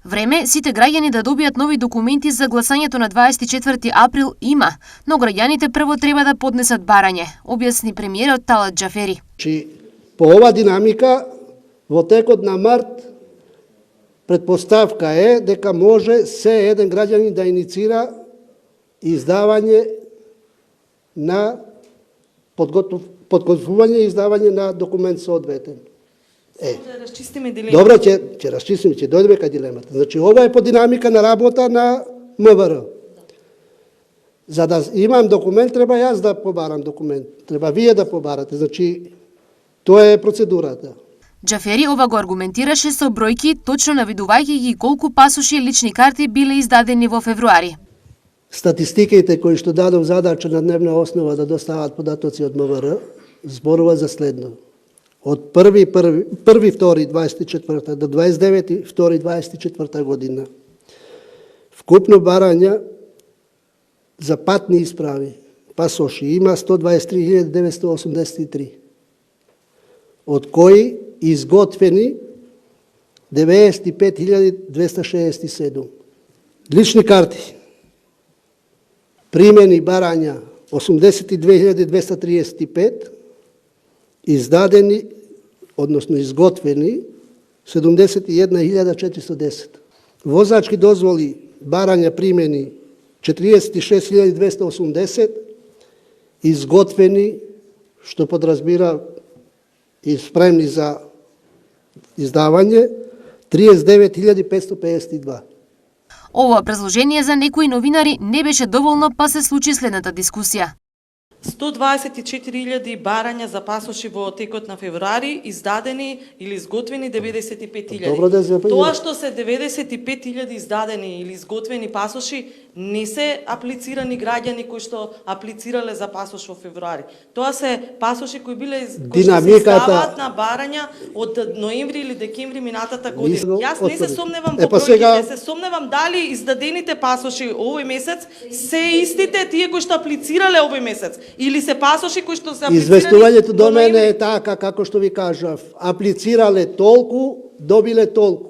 Време сите граѓани да добијат нови документи за гласањето на 24 април има, но граѓаните прво треба да поднесат барање, објасни премиерот Талат Џафери. По ова динамика, во текот на март, предпоставка е дека може се еден граѓанин да иницира издавање на подготвување и издавање на документ соодветен. Да расчистиме дилемата. Добро, ќе расчистиме, ќе дојдеме кај дилемата. Значи, ова е по динамика на работа на МВР. За да имам документ, треба јас да побарам документ. Треба вие да побарате. Значи, тоа е процедурата. Џафери ова го аргументираше со бројки, точно навидувајќи ги колку пасоши и лични карти биле издадени во февруари. Статистиките кои што дадов задача на дневна основа да достават податоци од МВР, зборува за следно. Од 1.2.24 до 29.2.24 година вкупно барања за патни исправи, пасоши, има 123.983, од кои изготвени 95.267. Лични карти, примени барања 82.235, издадени, односно изготвени 71.410. Возачки дозволи барања примени 46.280, изготвени, што подразбира и спремни за издавање 39.552. Ова предложение за некои новинари не беше доволно, па се случи следната дискусија. 124.000 барања за пасоши во текот на февруари, издадени или изготвени 95.000. Тоа што се 95.000 издадени или изготвени пасоши, не се аплицирани граѓани кои што аплицирале за пасош во февруари. Тоа се пасоши кои биле кои што се издаваат на барања од ноември или декември минатата година. Јас не се сомневам во бројките, се сомневам дали издадените пасоши овој месец се истите тие кои што аплицирале овој месец. Или се пасоши кои што се аплицирани. Известувањето до мене е така како што ви кажав. Аплицирале толку, добиле толку.